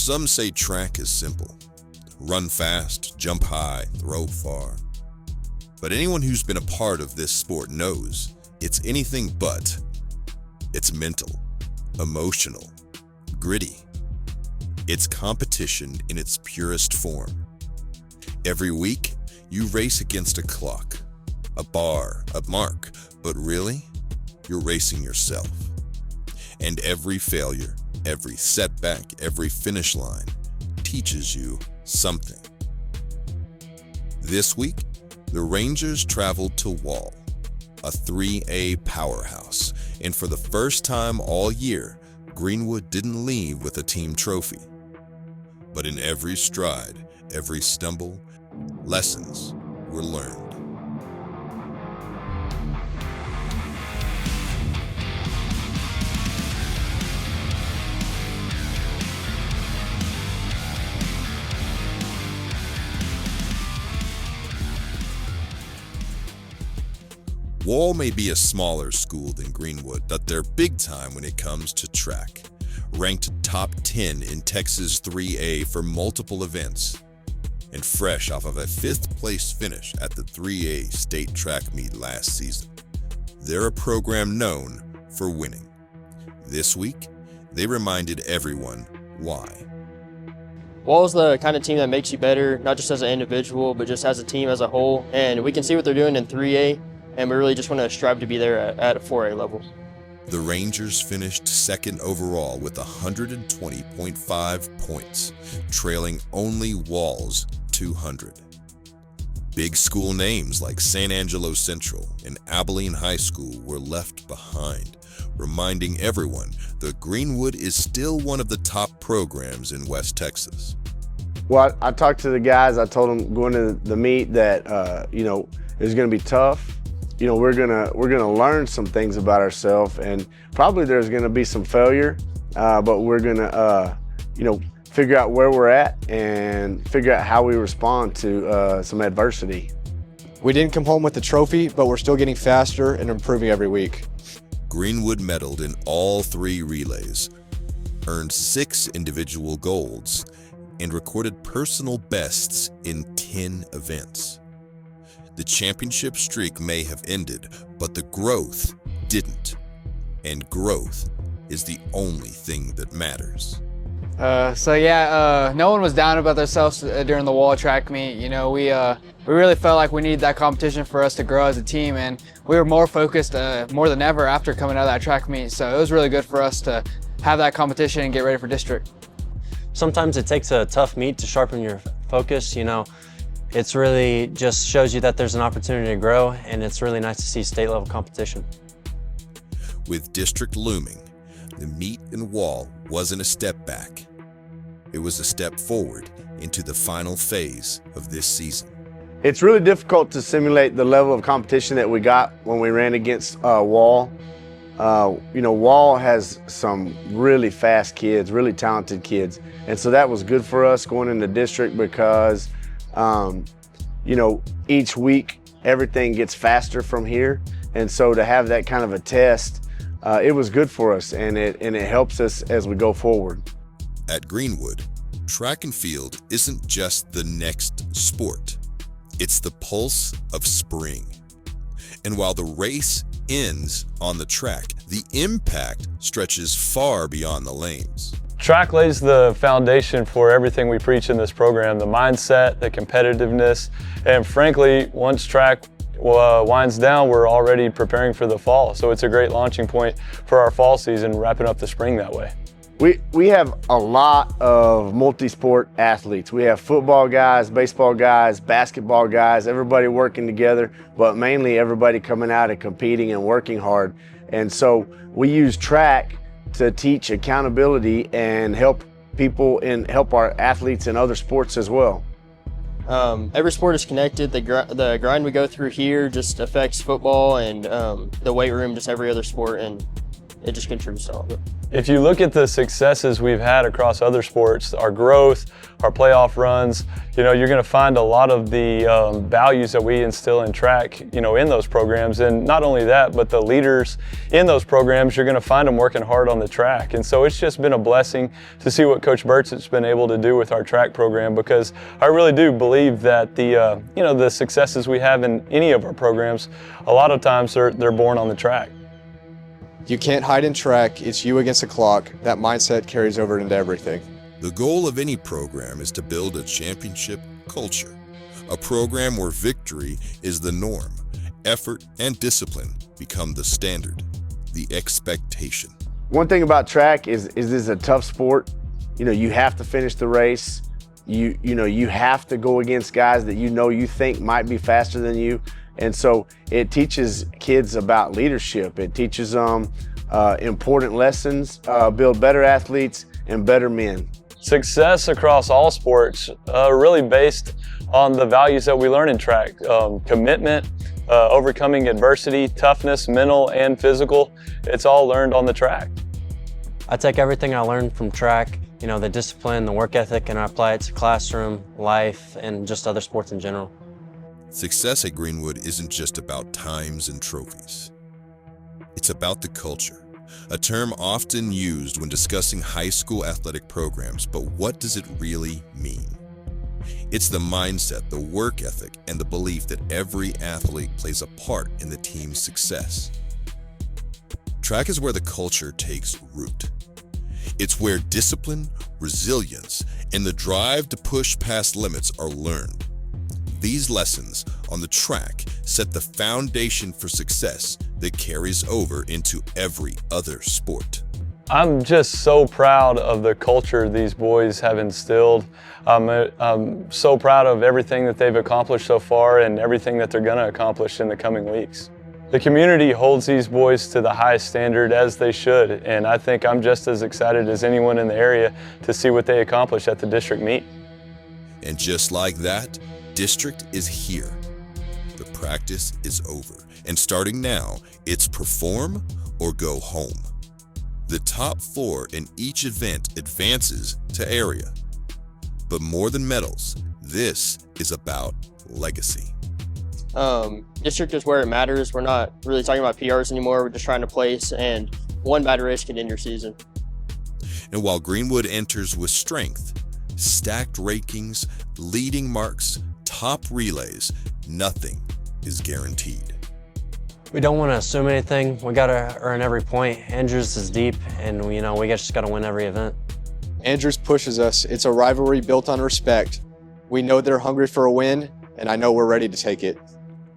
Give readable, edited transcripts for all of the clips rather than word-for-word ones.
Some say track is simple. Run fast, jump high, throw far. But anyone who's been a part of this sport knows it's anything but. It's mental, emotional, gritty. It's competition in its purest form. Every week, you race against a clock, a bar, a mark, but really, you're racing yourself. And every failure, every setback, every finish line teaches you something. This week, the Rangers traveled to Wall, a 3A powerhouse, and for the first time all year, Greenwood didn't leave with a team trophy. But in every stride, every stumble, lessons were learned. Wall may be a smaller school than Greenwood, but they're big time when it comes to track. Ranked top 10 in Texas 3A for multiple events, and fresh off of a 5th place finish at the 3A state track meet last season. They're a program known for winning. This week, they reminded everyone why. Wall's the kind of team that makes you better, not just as an individual, but just as a team as a whole. And we can see what they're doing in 3A, and we really just want to strive to be there at a 4A level. The Rangers finished second overall with 120.5 points, trailing only Wall's 200. Big school names like San Angelo Central and Abilene High School were left behind, reminding everyone that Greenwood is still one of the top programs in West Texas. Well, I talked to the guys. I told them going to the meet that it's going to be tough. We're gonna learn some things about ourselves, and probably there's gonna be some failure, but we're gonna figure out where we're at and figure out how we respond to some adversity. We didn't come home with the trophy, but we're still getting faster and improving every week. Greenwood medaled in all 3 relays, earned 6 individual golds, and recorded personal bests in 10 events. The championship streak may have ended, but the growth didn't. And growth is the only thing that matters. No one was down about themselves during the Wall track meet. We really felt like we needed that competition for us to grow as a team, and we were more focused more than ever after coming out of that track meet. So it was really good for us to have that competition and get ready for district. Sometimes it takes a tough meet to sharpen your focus. It's really just shows you that there's an opportunity to grow, and it's really nice to see state level competition. With district looming, the meet in Wall wasn't a step back. It was a step forward into the final phase of this season. It's really difficult to simulate the level of competition that we got when we ran against Wall. Wall has some really fast kids, really talented kids, and so that was good for us going into district because each week everything gets faster from here, and so to have that kind of a test, it was good for us, and it helps us as we go forward. At Greenwood, track and field isn't just the next sport, it's the pulse of spring. And while the race ends on the track, the impact stretches far beyond the lanes. Track lays the foundation for everything we preach in this program, the mindset, the competitiveness, and frankly, once track winds down, we're already preparing for the fall. So it's a great launching point for our fall season, wrapping up the spring that way. We have a lot of multi-sport athletes. We have football guys, baseball guys, basketball guys, everybody working together, but mainly everybody coming out and competing and working hard. And so we use track to teach accountability and help people and help our athletes in other sports as well. Every sport is connected. The grind we go through here just affects football and the weight room, just every other sport, and it just contributes to all of it. If you look at the successes we've had across other sports, our growth, our playoff runs, you're going to find a lot of the values that we instill in track, in those programs. And not only that, but the leaders in those programs, you're going to find them working hard on the track. And so it's just been a blessing to see what Coach Burchett's been able to do with our track program, because I really do believe that the successes we have in any of our programs, a lot of times they're born on the track. You can't hide in track. It's you against the clock. That mindset carries over into everything. The goal of any program is to build a championship culture, a program where victory is the norm, effort and discipline become the standard, the expectation. One thing about track is this is a tough sport. You have to finish the race. You have to go against guys that you think might be faster than you. And so it teaches kids about leadership. It teaches them important lessons, build better athletes and better men. Success across all sports really based on the values that we learn in track. Commitment, overcoming adversity, toughness, mental and physical. It's all learned on the track. I take everything I learned from track, the discipline, the work ethic, and I apply it to classroom, life, and just other sports in general. Success at Greenwood isn't just about times and trophies. It's about the culture, a term often used when discussing high school athletic programs, but what does it really mean? It's the mindset, the work ethic, and the belief that every athlete plays a part in the team's success. Track is where the culture takes root. It's where discipline, resilience, and the drive to push past limits are learned. These lessons on the track set the foundation for success that carries over into every other sport. I'm just so proud of the culture these boys have instilled. I'm so proud of everything that they've accomplished so far and everything that they're going to accomplish in the coming weeks. The community holds these boys to the highest standard, as they should, and I think I'm just as excited as anyone in the area to see what they accomplish at the district meet. And just like that, district is here. The practice is over, and starting now, it's perform or go home. The top 4 in each event advances to area. But more than medals, this is about legacy. District is where it matters. We're not really talking about PRs anymore. We're just trying to place, and one bad race can end your season. And while Greenwood enters with strength, stacked rankings, leading marks, top relays, nothing is guaranteed. We don't want to assume anything. We got to earn every point. Andrews is deep, and we just got to win every event. Andrews pushes us. It's a rivalry built on respect. We know they're hungry for a win, and I know we're ready to take it.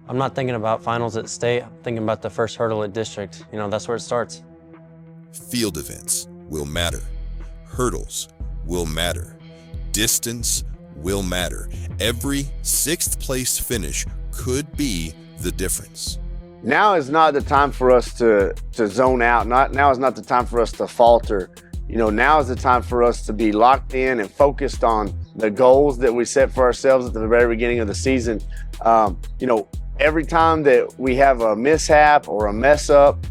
I'm not thinking about finals at state. I'm thinking about the first hurdle at district. That's where it starts. Field events will matter. Hurdles will matter. Distance will matter. Every 6th place finish could be the difference. Now is not the time for us to zone out. Now is not the time for us to falter. Now is the time for us to be locked in and focused on the goals that we set for ourselves at the very beginning of the season. Every time that we have a mishap or a mess up,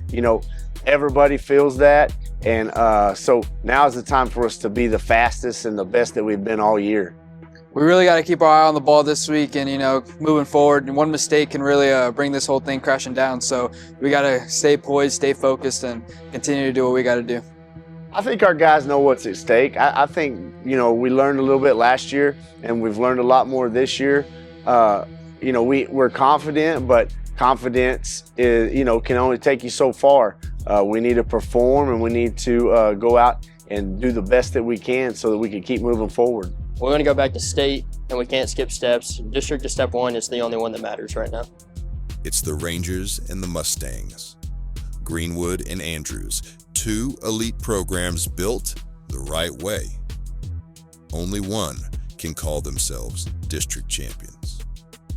everybody feels that. And so now is the time for us to be the fastest and the best that we've been all year. We really got to keep our eye on the ball this week and, moving forward. And one mistake can really bring this whole thing crashing down. So we got to stay poised, stay focused, and continue to do what we got to do. I think our guys know what's at stake. I think, we learned a little bit last year, and we've learned a lot more this year. We're confident, but confidence is, can only take you so far. We need to perform, and we need to go out and do the best that we can so that we can keep moving forward. We're going to go back to state, and we can't skip steps. District is step 1. It's the only one that matters right now. It's the Rangers and the Mustangs. Greenwood and Andrews, 2 elite programs built the right way. Only one can call themselves district champions.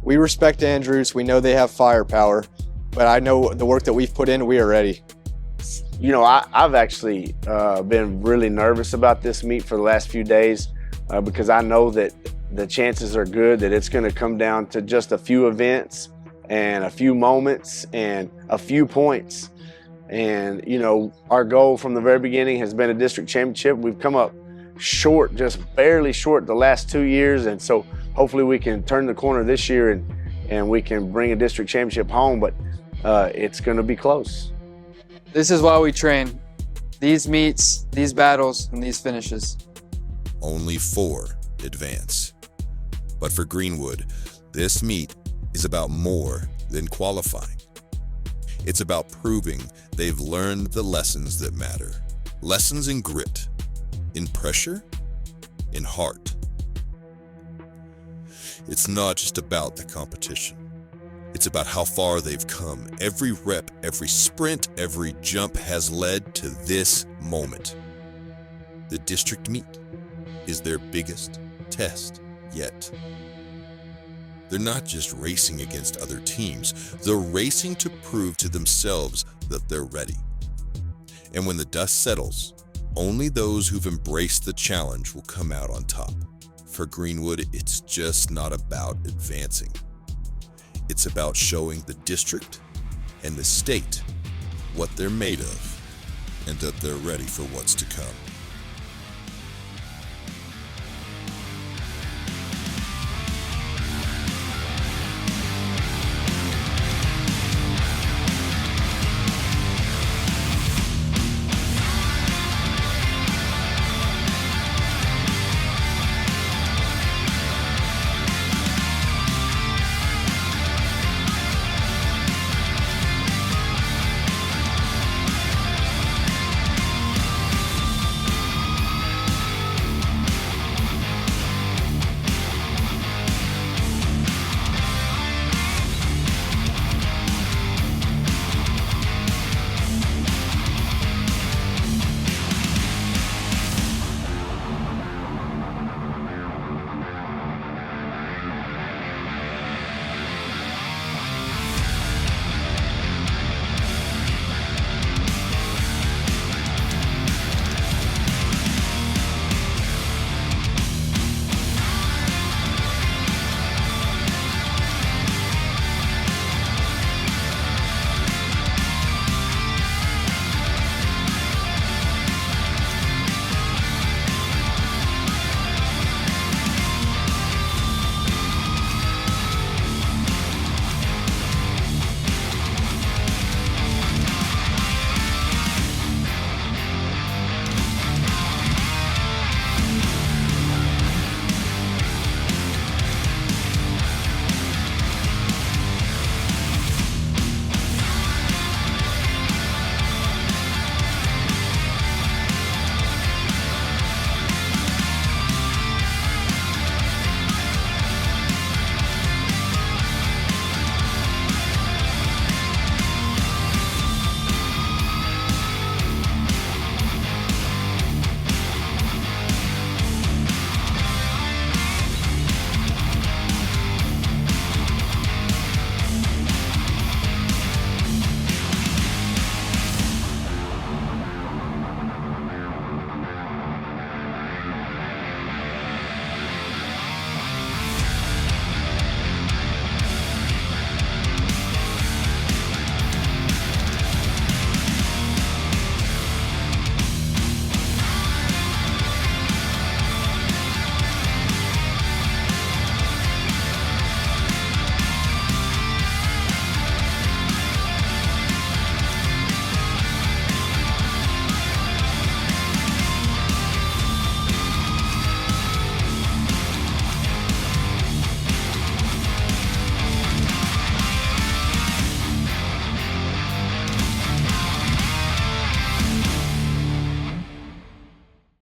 We respect Andrews. We know they have firepower, but I know the work that we've put in, we are ready. I've actually been really nervous about this meet for the last few days because I know that the chances are good that it's going to come down to just a few events and a few moments and a few points. And, you know, our goal from the very beginning has been a district championship. We've come up short, just barely short the last 2 years. And so hopefully we can turn the corner this year and we can bring a district championship home, but it's going to be close. This is why we train. These meets, these battles, and these finishes. Only 4 advance. But for Greenwood, this meet is about more than qualifying. It's about proving they've learned the lessons that matter. Lessons in grit, in pressure, in heart. It's not just about the competition. It's about how far they've come. Every rep, every sprint, every jump has led to this moment. The district meet is their biggest test yet. They're not just racing against other teams, they're racing to prove to themselves that they're ready. And when the dust settles, only those who've embraced the challenge will come out on top. For Greenwood, it's just not about advancing. It's about showing the district and the state what they're made of and that they're ready for what's to come.